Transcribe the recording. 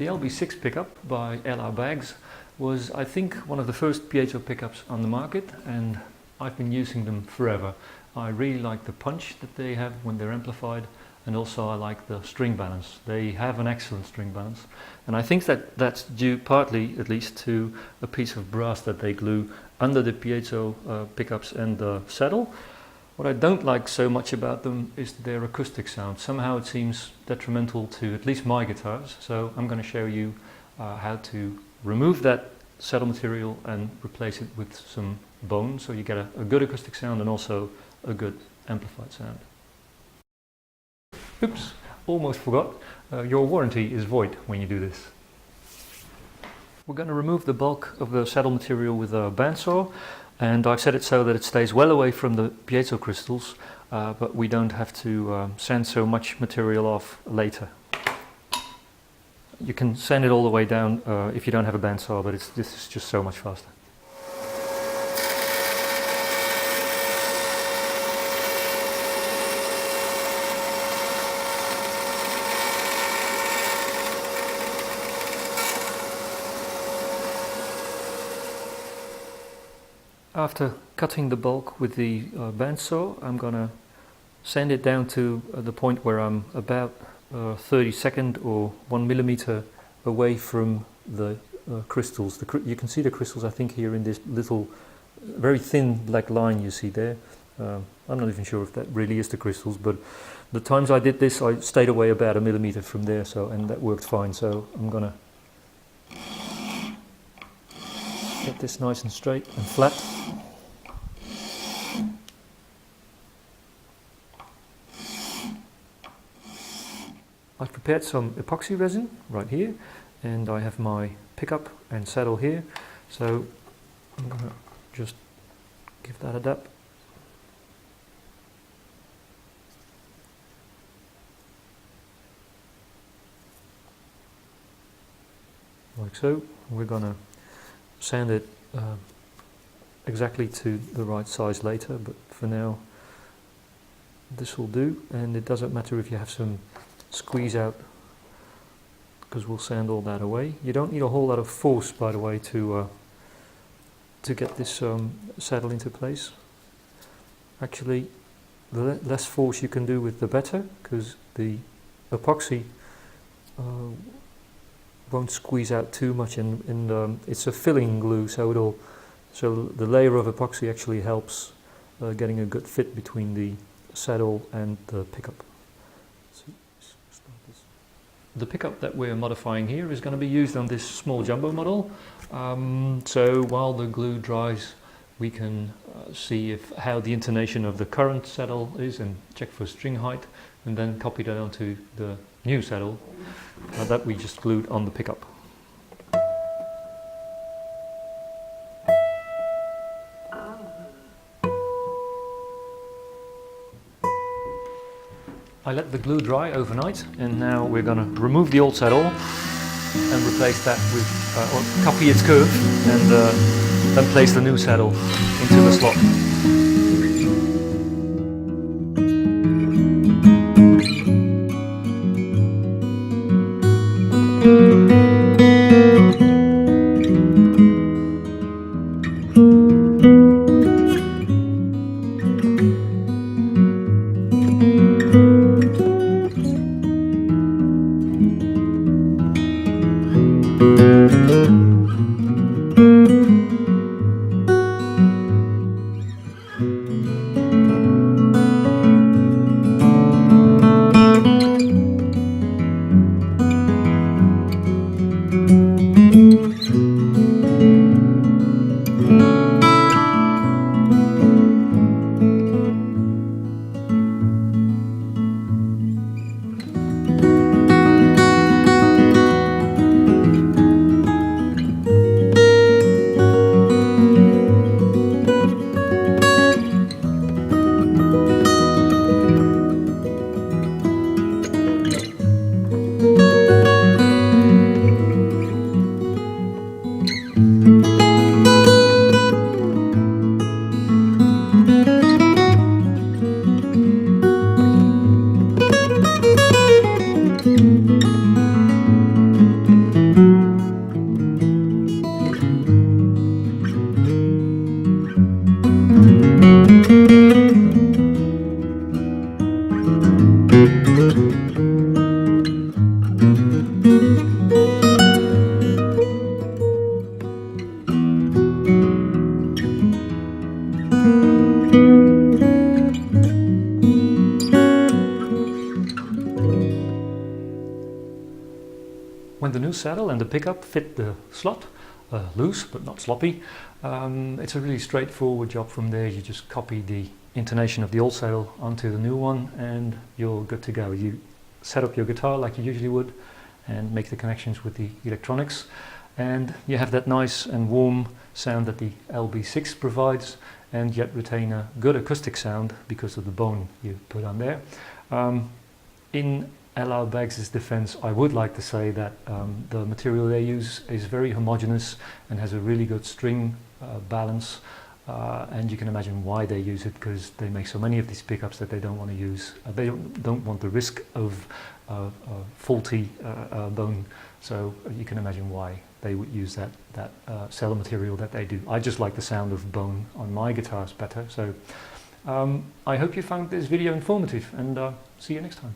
the LB6 pickup by LB6 was, I think, one of the first piezo pickups on the market, and I've been using them forever. I really like the punch that they have when they're amplified, and also I like the string balance. They have an excellent string balance, and I think that that's due partly, at least, to a piece of brass that they glue under the piezo pickups and the saddle. What I don't like so much about them is their acoustic sound. Somehow it seems detrimental to at least my guitars, so I'm going to show you how to remove that saddle material and replace it with some bone, so you get a good acoustic sound and also a good amplified sound. Oops, almost forgot. Your warranty is void when you do this. We're going to remove the bulk of the saddle material with a bandsaw, and I've set it so that it stays well away from the piezo crystals, but we don't have to sand so much material off later. You can sand it all the way down if you don't have a bandsaw, but this is just so much faster. After cutting the bulk with the bandsaw, I'm going to sand it down to the point where I'm about 32nd or 1 millimeter away from the crystals. You can see the crystals, I think, here in this little very thin black line you see there. I'm not even sure if that really is the crystals, but the times I did this I stayed away about 1 millimeter from there, and that worked fine. So I'm going to get this nice and straight and flat. I've prepared some epoxy resin right here, and I have my pickup and saddle here, so I'm going to just give that a dab. Like so. We're going to sand it exactly to the right size later, but for now this will do, and it doesn't matter if you have some squeeze out, because we'll sand all that away. You don't need a whole lot of force, by the way, to get this saddle into place. Actually, the less force you can do with the better, because the epoxy won't squeeze out too much, and it's a filling glue, so the layer of epoxy actually helps getting a good fit between the saddle and the pickup. The pickup that we're modifying here is going to be used on this small jumbo model, so while the glue dries we can see how the intonation of the current saddle is and check for string height, and then copy that onto the new saddle that we just glued on the pickup. I let the glue dry overnight, and now we're going to remove the old saddle and replace that with, or copy its curve, and then place the new saddle into the slot. When the new saddle and the pickup fit the slot, loose but not sloppy, it's a really straightforward job from there. You just copy the intonation of the old saddle onto the new one and you're good to go. You set up your guitar like you usually would and make the connections with the electronics, and you have that nice and warm sound that the LB6 provides, and yet retain a good acoustic sound because of the bone you put on there. In LB6's defense, I would like to say that the material they use is very homogeneous and has a really good string balance, and you can imagine why they use it, because they make so many of these pickups that they don't want to use. They don't want the risk of faulty bone, so you can imagine why they would use that cell material that they do. I just like the sound of bone on my guitars better. So I hope you found this video informative, and see you next time.